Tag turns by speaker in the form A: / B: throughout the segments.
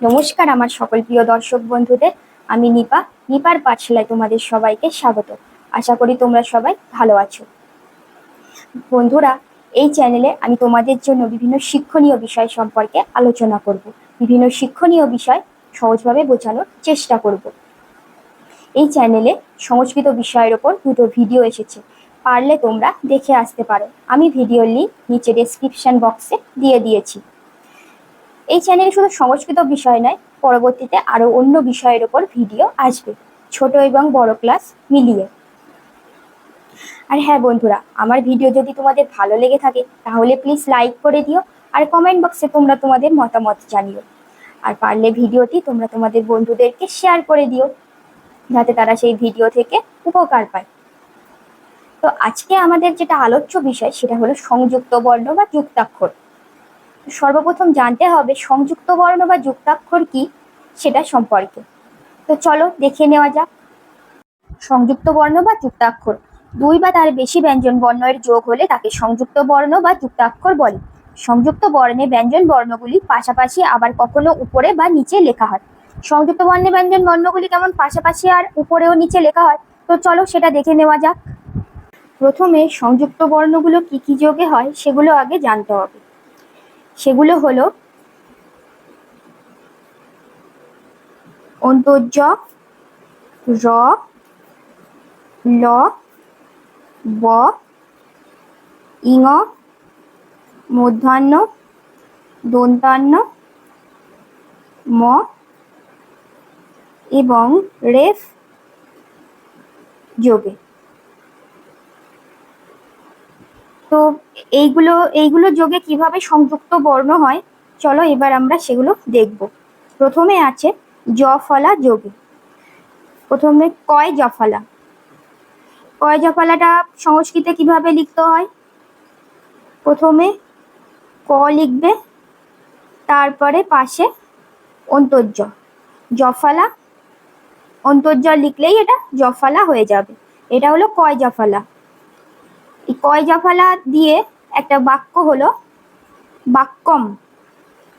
A: নমস্কার আমার সকল প্রিয় দর্শক বন্ধুদের। আমি নিপার পাঠশালায় তোমাদের সবাইকে স্বাগত। আশা করি তোমরা সবাই ভালো আছো। বন্ধুরা, এই চ্যানেলে আমি তোমাদের জন্য বিভিন্ন শিক্ষণীয় বিষয় সম্পর্কে আলোচনা করব। বিভিন্ন শিক্ষণীয় বিষয় সহজভাবে বোঝানোর চেষ্টা করব। এই চ্যানেলে সংস্কৃত বিষয়ের ওপর দুটো ভিডিও এসেছে, পারলে তোমরা দেখে আসতে পারো। আমি ভিডিওর লিঙ্ক নিচে ডেসক্রিপশন বক্সে দিয়ে দিয়েছি। এই চ্যানেলে শুধু সংস্কৃত বিষয় নয়, পরবর্তীতে আরও অন্য বিষয়ের ওপর ভিডিও আসবে, ছোট এবং বড় ক্লাস মিলিয়ে। আর হ্যাঁ বন্ধুরা, আমার ভিডিও যদি তোমাদের ভালো লেগে থাকে তাহলে প্লিজ লাইক করে দিও, আর কমেন্ট বক্সে তোমরা তোমাদের মতামত জানিও। আর পারলে ভিডিওটি তোমরা তোমাদের বন্ধুদেরকে শেয়ার করে দিও, যাতে তারা সেই ভিডিও থেকে উপকার পায়। তো আজকে আমাদের যেটা আলোচ্য বিষয় সেটা হলো সংযুক্ত বর্ণ বা যুক্তাক্ষর। সর্বপ্রথম জানতে হবে সংযুক্ত বর্ণ বা যুক্তাক্ষর কি সেটা সম্পর্কে। তো চলো দেখে নেওয়া যাক। সংযুক্ত বর্ণ বা যুক্তাক্ষর দুই বা তার বেশি ব্যঞ্জন বর্ণের যোগ হলে তাকে সংযুক্ত বর্ণ বা যুক্তাক্ষর বলে। সংযুক্ত বর্ণে ব্যঞ্জন বর্ণগুলি পাশাপাশি আবার কখনো উপরে বা নিচে লেখা হয়। সংযুক্ত বর্ণে ব্যঞ্জন বর্ণগুলি কেমন পাশাপাশি আর উপরেও নিচে লেখা হয়, তো চলো সেটা দেখে নেওয়া যাক। প্রথমে সংযুক্ত বর্ণগুলো কি কি যোগে হয় সেগুলো আগে জানতে হবে। সেগুলো হলো অন্তর্য, র, ল, ব, ইঙ, মূর্ধন্য, দন্তান্ন, ম এবং রেফ যোগে। তো এইগুলো যোগে কিভাবে সংযুক্ত বর্ণ হয় চলো এবার আমরা সেগুলো দেখব। প্রথমে আছে জ ফলা যোগে। প্রথমে কয় জফলা। কয় জফলাটা সংস্কৃতে কিভাবে লিখতে হয়? প্রথমে ক লিখবে, তারপরে পাশে অন্তর্য, জফলা অন্তর্য লিখলেই এটা জফলা হয়ে যাবে। এটা হলো কয় জফলা। এই কয় জফলা দিয়ে একটা বাক্য হলো বাক্যম,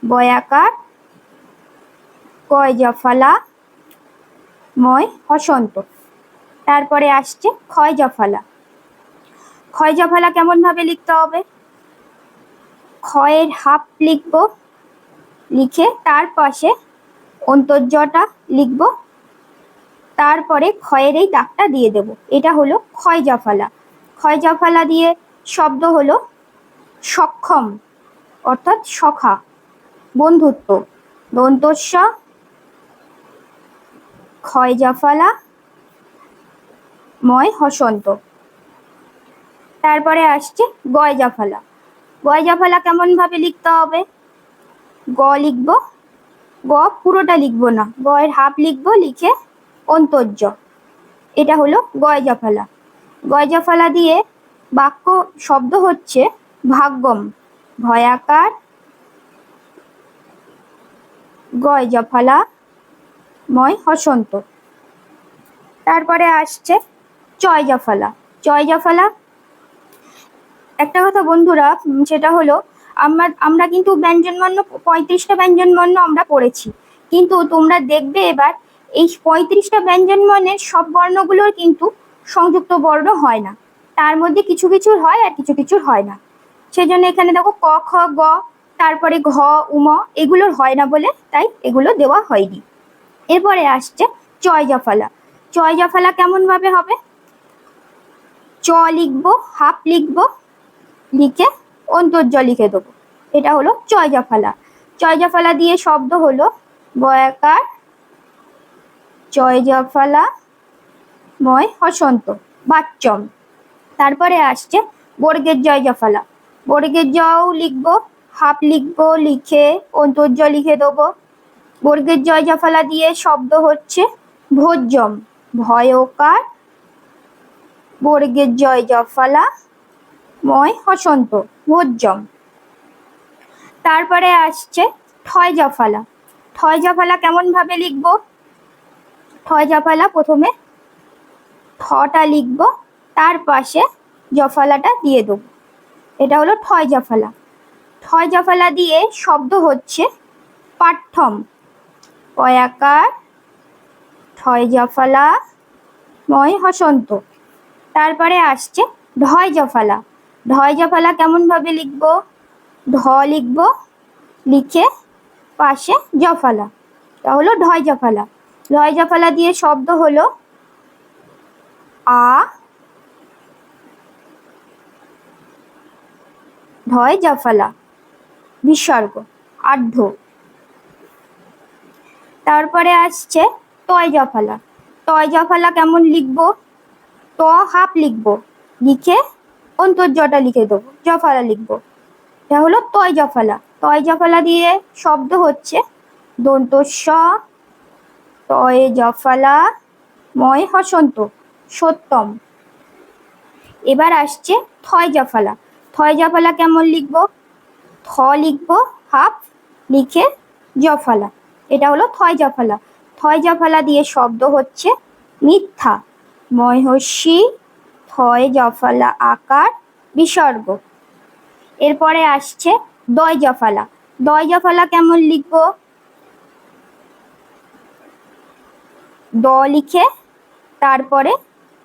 A: বয়াকার কয় জফলা ময় হসন্ত। তারপরে আসছে ক্ষয় জফলা। ক্ষয় জফলা কেমন ভাবে লিখতে হবে? ক্ষয়ের হাফ লিখব, লিখে তার পাশে অন্তর্যটা লিখব, তারপরে ক্ষয়ের এই দাগটা দিয়ে দেব। এটা হলো ক্ষয় জফলা। ক্ষয় জফলা দিয়ে শব্দ হলো সক্ষম, অর্থাৎ সখা, বন্ধুত্ব। দন্তস্য ক্ষয় জফলা ময় হসন্ত। তারপরে আসছে গয় জফলা। গয় জফলা কেমন ভাবে লিখতে হবে? গ লিখব, গ পুরোটা লিখব না, গয়ের হাফ লিখব, লিখে অন্তর্য। এটা হলো গয় জফলা। গয় জফলা দিয়ে বাক্য শব্দ হচ্ছে ভাগ্যম, ভয়াকার গয় জফলা ময় হসন্ত। তারপরে আসছে চয় জফলা। চয় জফলা একটা কথা বন্ধুরা, সেটা হলো আমরা কিন্তু ব্যঞ্জনবর্ণ 35টা ব্যঞ্জনবর্ণ আমরা পড়েছি, কিন্তু তোমরা দেখবে এবার এই 35টা ব্যঞ্জনবর্ণের সব বর্ণগুলোর কিন্তু সংযুক্ত বর্ণ হয় না। তার মধ্যে কিছু কিছু হয় আর কিছু কিছু হয় না। সেজন্য এখানে দেখো ক, খ, গ, তারপরে ঘ, উম এগুলোর হয় না বলে তাই এগুলো দেওয়া হয়নি। এরপরে আসছে চয় জফলা। চয় জফলা কেমন ভাবে হবে? চ লিখবো, হাফ লিখবো, লিখে অন্তর্য লিখে দেবো। এটা হলো চয় জফলা। চয় জফলা দিয়ে শব্দ হলো বয়াকার চয় জফলা ময় হসন্ত, বাচ্চম। তারপরে আসছে বর্গের জয় জফলা। বর্গের জও লিখবো, হাফ লিখবো, লিখে অন্তর্য লিখে দেবো। বর্গের জয় জফলা দিয়ে শব্দ হচ্ছে ভোজ্যম, ভয়কার বর্গের জয় জফলা ময় হসন্ত, ভোজ্যম। তারপরে আসছে ঠয় জফলা। ঠয় জফলা কেমন ভাবে লিখবো? ঠয় জফলা প্রথমে ঠটা লিখবো, তার পাশে জফলাটা দিয়ে দেবো। এটা হলো ঠয় জফলা। ঠয় জফলা দিয়ে শব্দ হচ্ছে পাঠ্যম, কয়াকার ঠয় জফলা ময় হসন্ত। তারপরে আসছে ঢয় জফলা। ঢয় জফলা কেমন ভাবে লিখবো? ঢ লিখবো, লিখে পাশে জফলা, তা হলো ঢয় জফলা। ঢয় জফলা দিয়ে শব্দ হলো আ ঢয় জফলা বিসর্গ আঢ্য। তারপরে আসছে তয় জফলা। তয় জফলা কেমন লিখবো? ত হাফ লিখবো, লিখে অন্তর্জটা লিখে দেবো, জফলা লিখবো, এটা হলো তয় জফলা। তয় জফলা দিয়ে শব্দ হচ্ছে দন্ত স তয় জফলা ময় হসন্ত সত্যম। এবার আসছে থয় জফলা। থয় জফলা কেমন লিখবো? থ লিখবো হাফ, লিখে জফলা, এটা হলো থয় জফলা। থয় জফলা দিয়ে শব্দ হচ্ছে মিথ্যা ময় হস্যি থয় জফলা আকার বিসর্গ। এরপরে আসছে দয় জফলা। দয় জফলা কেমন লিখবো? দ লিখে তারপরে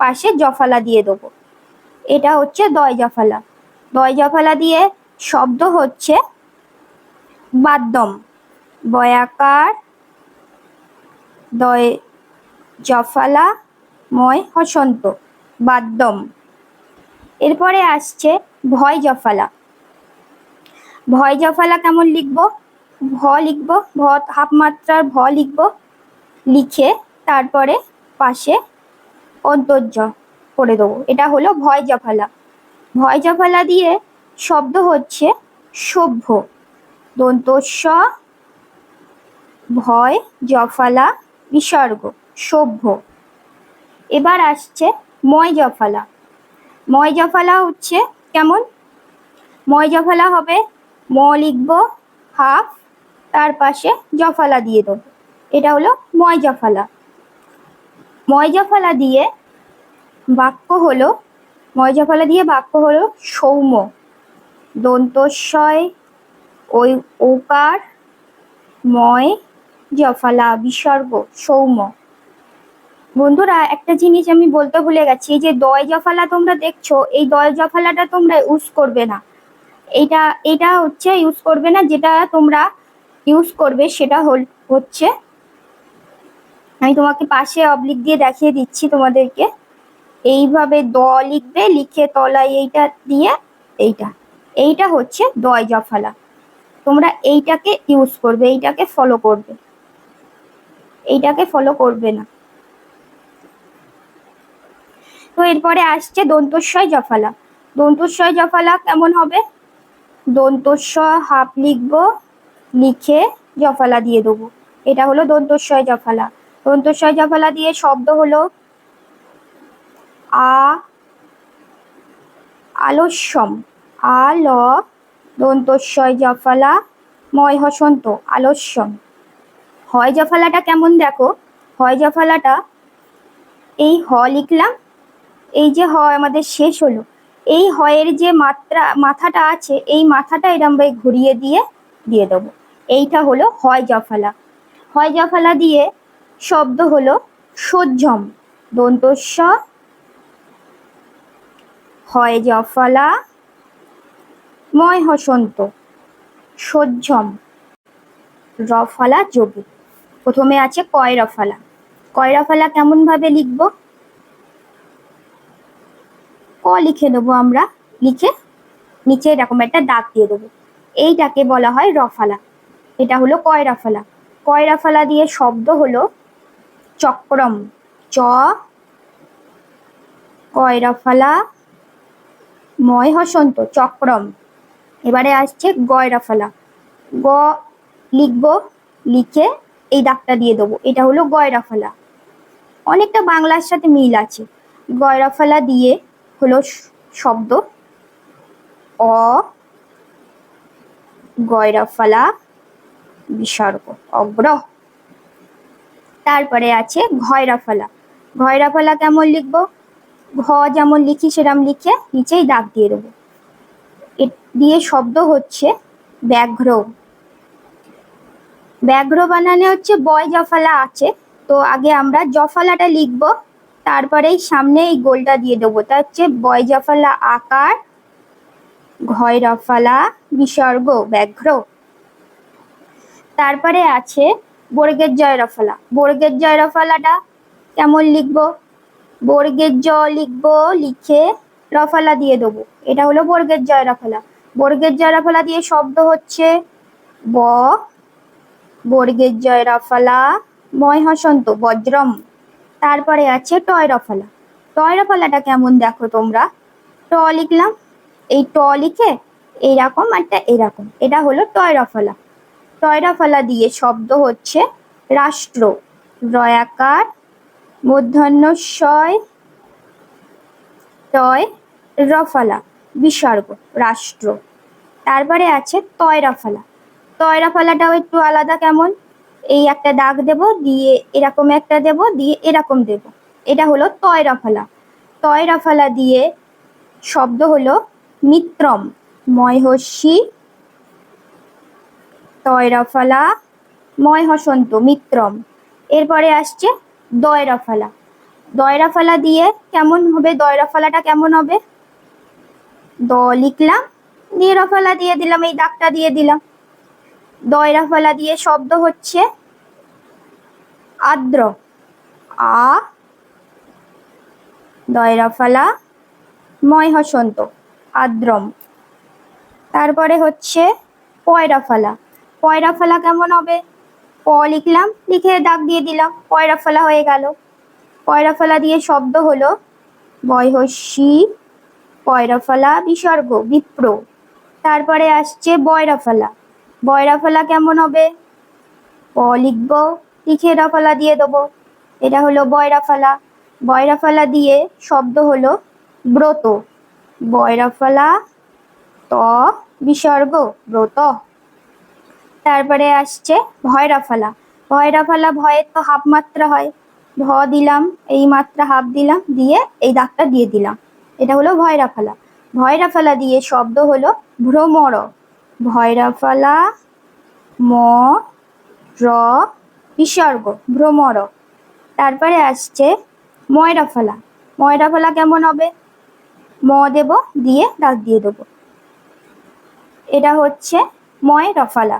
A: পাশে জফলা দিয়ে দেবো, এটা হচ্ছে দয় জফলা। দয় জফলা দিয়ে শব্দ হচ্ছে বাদ্যম বয়াকার দয় জফলা ময় হসন্ত বাদ্যম। এরপরে আসছে ভয় জফলা। ভয় জফলা কেমন লিখবো? ভ লিখবো, ভ হাফ মাত্রার ভ লিখবো, লিখে তারপরে পাশে অন্তর্জ করে দেবো, এটা হলো ভয় জফলা। ভয় জফলা দিয়ে শব্দ হচ্ছে সভ্য দন্ত স ভয় জফলা বিসর্গ সভ্য। এবার আসছে ময় জফলা। ময় জফলা হচ্ছে কেমন? ময় জফলা হবে ম লিখবো হাফ, তার পাশে জফলা দিয়ে দেবো, এটা হলো ময় জফলা। ময় জফলা দিয়ে বাক্য হলো, ময় জফলা দিয়ে বাক্য হলো সৌম্য দন্তস্বয় ওই ওকার ময় জফলা বিসর্গ সৌম্য। বন্ধুরা একটা জিনিস আমি বলতে ভুলে গেছি, এই যে দয় জফলা তোমরা দেখছো, এই দয় জফলাটা তোমরা ইউজ করবে না, এটা এটা হচ্ছে ইউজ করবে না। যেটা তোমরা ইউজ করবে সেটা হচ্ছে, আমি তোমাকে পাশে অবলিক দিয়ে দেখিয়ে দিচ্ছি তোমাদেরকে, এইভাবে দ লিখবে, লিখে তলায় এইটা দিয়ে এইটা, এইটা হচ্ছে দয় জফলা। তোমরা এইটাকে ইউজ করবে, এইটাকে ফলো করবে, এইটাকে ফলো করবে না। তো এরপরে আসছে দন্তস্বয় জফলা। দন্তস্বয় জফলা কেমন হবে? দন্তস্ব হাফ লিখবো, লিখে জফলা দিয়ে দেবো, এটা হলো দন্তস্বয় জফলা। দন্তস্বয় জফলা দিয়ে শব্দ হলো আলস্যম আল দন্তস্বয় জফলা ময় হসন্ত আলস্যম। হয় জফলাটা কেমন দেখো? হয় জফলাটা এই হ লিখলাম, এই যে হ আমাদের শেষ হলো, এই হয়ের যে মাথাটা আছে, এই মাথাটা এরম ভাবে ঘুরিয়ে দিয়ে দেবো, এইটা হলো হয় জফলা। হয় জফলা দিয়ে শব্দ হলো সজ্জম দন্তস্ব হয় জফলা ময় হসন্ত সজ্জম রফলা যোগী। প্রথমে আছে কয় রফলা। কয় রফলা কেমন ভাবে লিখবো? ক লিখে দেবো আমরা, লিখে নিচে এরকম একটা দাগ দিয়ে দেবো, এইটাকে বলা হয় রফলা, এটা হলো কয় রফলা। কয় রফলা দিয়ে শব্দ হলো চক্রম চ কয় রফলা ময় হসন্ত চক্রম। এবারে আসছে গয় রফলা। গ লিখবো, লিখে এই দাগটা দিয়ে দেবো, এটা হলো গয় রফলা। অনেকটা বাংলার সাথে মিল আছে। গয় রফলা দিয়ে হলো শব্দ অ গয় রফলা বিসর্গ অগ্র। তারপরে আছে ঘয় রফলা। ঘয় রফলা কেমন লিখবো? ঘ যেমন লিখি সেরকম লিখে নিচেই দাগ দিয়ে দেবো, দিয়ে শব্দ হচ্ছে ব্যাঘ্র ব্যাঘ্র বানানে হচ্ছে বয় জফলা আছে, তো আগে আমরা জফলাটা লিখবো, তারপরে সামনে এই গোলটা দিয়ে দেবো। তা হচ্ছে বয় জফলা আকার, ঘয় রফলা বিসর্গ ব্যাঘ্র। তারপরে আছে বর্গের জয় রফলা। বর্গের জয় রফলাটা কেমন লিখবো? বর্গের জ লিখবো, লিখে রফলা দিয়ে দেবো, এটা হলো বর্গের জয় রফলা। বর্গের জয় রফলা দিয়ে শব্দ হচ্ছে ব, বর্গের জয় রফলা ময় হসন্ত বজ্রম। তারপরে আছে টয় রফলা। টয় রফলাটা কেমন দেখো তোমরা, ট লিখলাম, এই ট লিখে এইরকম একটা এরকম, এটা হলো টয় রফলা। টয় রফলা দিয়ে শব্দ হচ্ছে রাষ্ট্র, রয়াকার মূর্ধন্য শয় টয় রফলা বিসর্গ রাষ্ট্র। তারপরে আছে তয় রফলা। তয় রফলাটাও একটু আলাদা, কেমন, এই একটা দাগ দেব, দিয়ে এরকম একটা দেব, দিয়ে এরকম দেব, এটা হলো তয় রফলা। তয় রফলা দিয়ে শব্দ হলো মিত্রম, ময় হস্যি তয় রফলা ময় হসন্ত মিত্রম। এরপরে আসছে দয় রফলা। দয় রফলা দিয়ে কেমন হবে, দয় রফলাটা কেমন হবে, দ লিখলাম, দিয়ে রফলা দিয়ে দিলাম, এই দাগটা দিয়ে দিলাম। দয় রফলা দিয়ে শব্দ হচ্ছে আর্দ্র, আ দয় রফলা ময় হসন্ত আর্দ্রম। তারপরে হচ্ছে পয় রফলা। পয় রফলা কেমন হবে, প লিখলাম, লিখে দাগ দিয়ে দিলাম, পয় রফলা হয়ে গেল। পয় রফলা দিয়ে শব্দ হলো বয় হস্যি পয় রফলা বিসর্গ বিপ্র। তারপরে আসছে বয় রফলা। বয় রফলা কেমন হবে, প লিখবো, লিখে রফলা দিয়ে দেবো, এটা হলো বয় রফলা। বয় রফলা দিয়ে শব্দ হলো ব্রত, বয় রফলা ত বিসর্গ ব্রত। তারপরে আসছে ভয় রফলা। ভয় রফলা, ভয়ের তো হাফ মাত্রা হয়, ভ দিলাম, এই মাত্রা হাফ দিলাম, দিয়ে এই দাগটা দিয়ে দিলাম, এটা হলো ভয় রফলা। ভয় রফলা দিয়ে শব্দ হলো ভ্রমর, ভয় রফলা ম র বিসর্গ ভ্রমর। তারপরে আসছে ময় রফলা। ময় রফলা কেমন হবে, ম দেব, দিয়ে দাগ দিয়ে দেবো, এটা হচ্ছে ময় রফলা।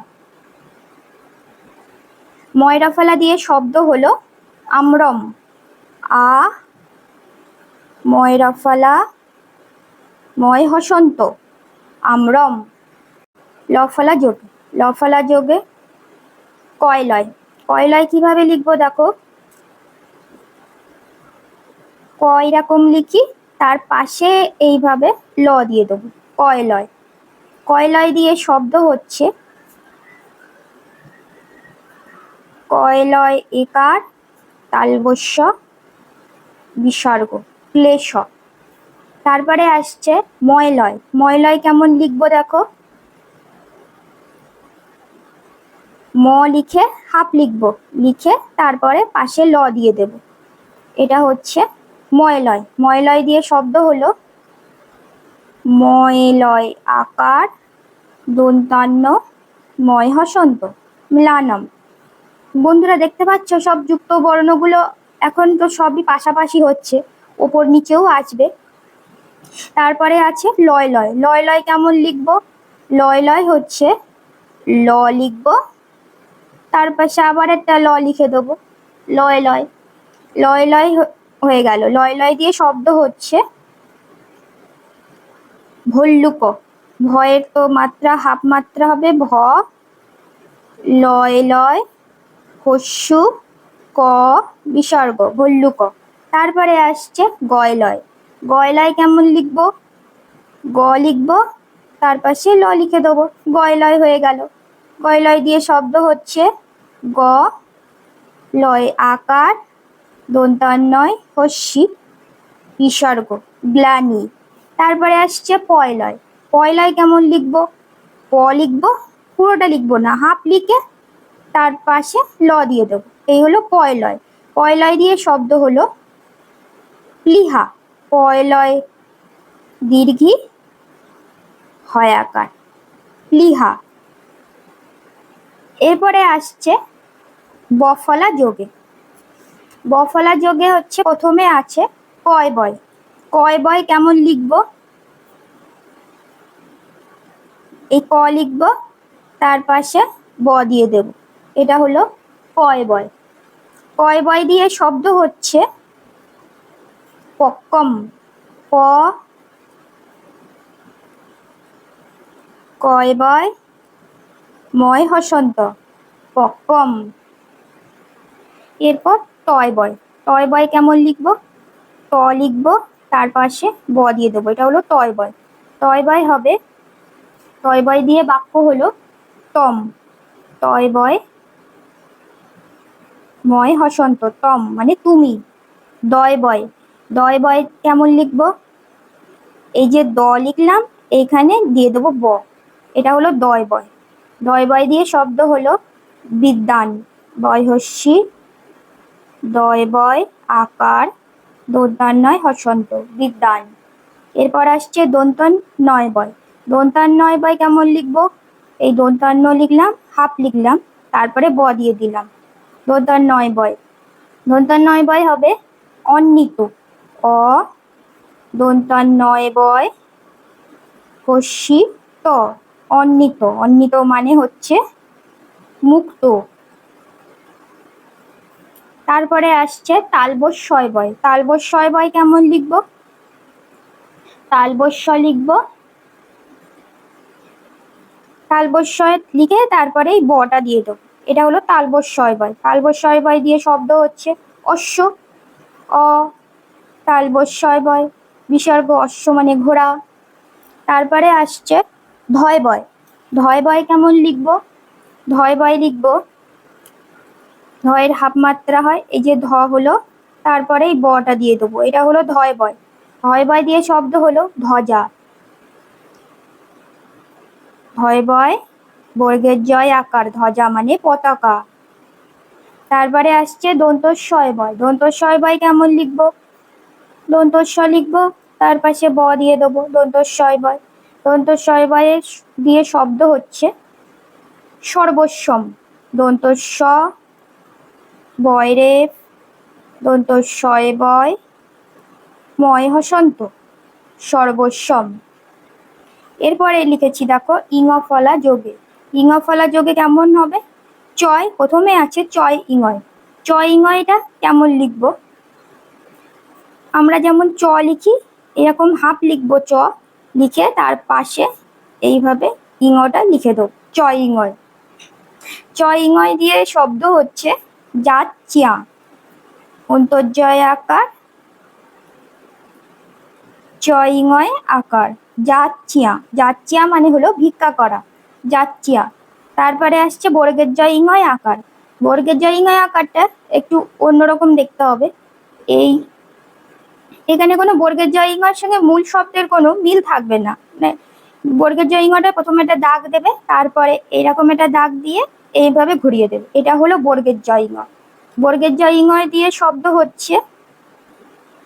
A: ময় রফলা দিয়ে শব্দ হলো আমরম, আ ময় রফলা ময় হসন্ত আমরম। লফলা যোগে। লফলা যোগে কয়লয়। কয়লয় কিভাবে লিখবো দেখো, ক এরকম লিখি, তার পাশে এইভাবে ল দিয়ে দেবো, কয়লয়। কয়লয় দিয়ে শব্দ হচ্ছে কয়লয় একার তালবস্য বিসর্গ ক্লেশ। তারপরে আসছে ময়লয়। ময়লয় কেমন লিখবো দেখো, ম লিখে হাফ লিখবো, লিখে তারপরে পাশে ল দিয়ে দেব, এটা হচ্ছে ময়লয়। ময়লয় দিয়ে শব্দ হলো ময়লয় আকার দন্তান্ন ময় হসন্ত ম্লানম। বন্ধুরা দেখতে পাচ্ছ সব যুক্ত বর্ণগুলো এখন তো সবই পাশাপাশি হচ্ছে, ওপর নিচেও আসবে। তারপরে আছে লয় লয়। লয় লয় কেমন লিখবো, লয় লয় হচ্ছে ল লিখবো, তার পাশে আবার একটা ল লিখে দেবো, লয় লয়। লয় লয় হয়ে গেল। লয় লয় দিয়ে শব্দ হচ্ছে ভল্লুক। ভয়ের তো মাত্রা হাফ মাত্রা হবে, ভ লয় লয় হস্যু ক বিসর্গ ভল্লুক। তারপরে আসছে গয়লয়। গয়লয় কেমন লিখবো, গ লিখবো, তার পাশে ল লিখে দেবো, গয়লয় হয়ে গেল। গয়লয় দিয়ে শব্দ হচ্ছে গ লয় আকার দন্তান্নয় হস্যি বিসর্গ গ্লানি। তারপরে আসছে পয়লয়। পয়লয় কেমন লিখবো, প লিখবো, পুরোটা লিখবো না, হাফ লিখে তার পাশে ল দিয়ে দেবো, এই হলো পয়লয়। পয়লয় দিয়ে শব্দ হলো প্লিহা, পয়লয় দীর্ঘি হয় আকার প্লিহা। এরপরে আসছে বফলা যোগে। বফলা যোগে হচ্ছে প্রথমে আছে কয় বয়। কয় বয় কেমন লিখবো? এই ক লিখবো, তার পাশে ব দিয়ে দেব। এটা হলো কয় বয়। কয় বয় দিয়ে শব্দ হচ্ছে পক্কম। প কয় বয় ময় হসন্ত পক্কম। এরপর টয় বয়। টয় বয় কেমন লিখবো? ট লিখবো, তার পাশে ব দিয়ে দেবো। এটা হলো টয় বয়। টয় বয় হবে, টয় বয় দিয়ে বাক্য হলো টম। টয় বয় ময় হসন্ত টম মানে তুমি। দয় বয়। দয় বয় কেমন লিখবো? এই যে দ লিখলাম, এইখানে দিয়ে দেবো ব। এটা হলো দয় বয়। দয় বয় দিয়ে শব্দ হলো বিদ্যান। বয় হস্যি দয় বয় আকার দন্তান্নয় হসন্ত বিদ্যান। এরপর আসছে দন্তন নয় বয়। দন্তান নয় বয় কেমন লিখবো? এই দন্তান্ন লিখলাম, হাফ লিখলাম, তারপরে ব দিয়ে দিলাম। দন্তান নয় বয়। দন্তান নয় বয় হবে অন্বিত। অ দন্তান নয় বয় হস্যি ত অন্বিত। অন্বিত মানে হচ্ছে মুক্ত। তারপরে আসছে তালবস্যয় বয়। তালবস্যয় বয় কেমন লিখবো? তালবস্য লিখবো, তালবস্যয় লিখে তারপরে এই বটা দিয়ে দেবো। এটা হলো তালবস্যয় বয়। তালবস্যয় বয় দিয়ে শব্দ হচ্ছে অশ্ব। অ তালবস্যয় বয়, বিসর্গ অশ্ব মানে ঘোড়া। তারপরে আসছে ধয় বয়। ধয় বয় কেমন লিখবো? ধয় বয় লিখবো, ধয়ের হাফ মাত্রা হয়, এই যে ধ হলো, তারপরে এই বটা দিয়ে দেবো। এটা হলো ধয় বয়। ধয় বয় দিয়ে শব্দ হলো ধ্বজা। ধয় বয় বর্গের জয় আকার, ধ্বজা মানে পতাকা। তারপরে আসছে দন্তস্বয় বয়। দন্তস্বয় বয় কেমন লিখবো? দন্তস্ব লিখবো, তার পাশে ব দিয়ে দেবো। দন্তস্বয় বয়। দন্তস্বয় বয়ের দিয়ে শব্দ হচ্ছে সর্বস্বম। দন্তস্ব বয় রেফ দন্তস্বয় বয় ময় হসন্ত সর্বস্বম। এরপরে লিখেছি দেখো ইঙফলা যোগে। ইঙফলা যোগে কেমন হবে? চয় প্রথমে আছে চয় ইঙয়। চয় ইঙয়টা কেমন লিখবো? আমরা যেমন চ লিখি, এরকম হাফ লিখবো চ, লিখে তার পাশে এইভাবে ইঙটা লিখে দেবো, চয় ইঙয়। চয় ইঙয় দিয়ে শব্দ হচ্ছে যাচ্চিয়া। অন্তর্জয় আকার চয় ইঙয় আকার যাচ্চিয়া। যাচ্চিয়া মানে হলো ভিক্ষা করা, যাচ্চিয়া। তারপরে আসছে বর্গের জয় ইঙয় আকার। বর্গের জয় ইঙয় আকারটা একটু অন্যরকম দেখতে হবে। এই এখানে কোনো বর্গের জয় ইঙয়ের সঙ্গে মূল শব্দের কোনো মিল থাকবে না। মানে বর্গের জয় ইঙটা প্রথমে একটা দাগ দেবে, তারপরে এইরকম একটা দাগ দিয়ে এইভাবে ঘুরিয়ে দেবে। এটা হলো বর্গের জয় ইঙ। বর্গের জয় ইঙয় দিয়ে শব্দ হচ্ছে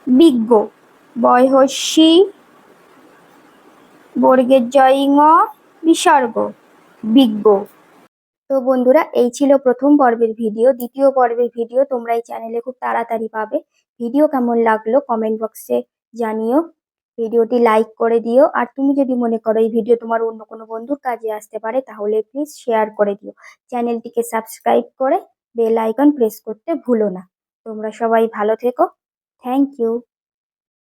A: বিজ্ঞ। বয় হস্যি বর্গের জয় ইঙ বিসর্গ বিজ্ঞ। তো বন্ধুরা, এই ছিল প্রথম পর্বের ভিডিও। দ্বিতীয় পর্বের ভিডিও তোমরা এই চ্যানেলে খুব তাড়াতাড়ি পাবে। ভিডিও কেমন লাগলো কমেন্ট বক্সে জানিও। ভিডিওটি লাইক করে দিও। আর তুমি যদি মনে করো এই ভিডিও তোমার অন্য কোনো বন্ধুর কাজে আসতে পারে, তাহলে প্লিজ শেয়ার করে দিও। চ্যানেলটিকে সাবস্ক্রাইব করে বেল আইকন প্রেস করতে ভুলো না। তোমরা সবাই ভালো থেকো। Thank you.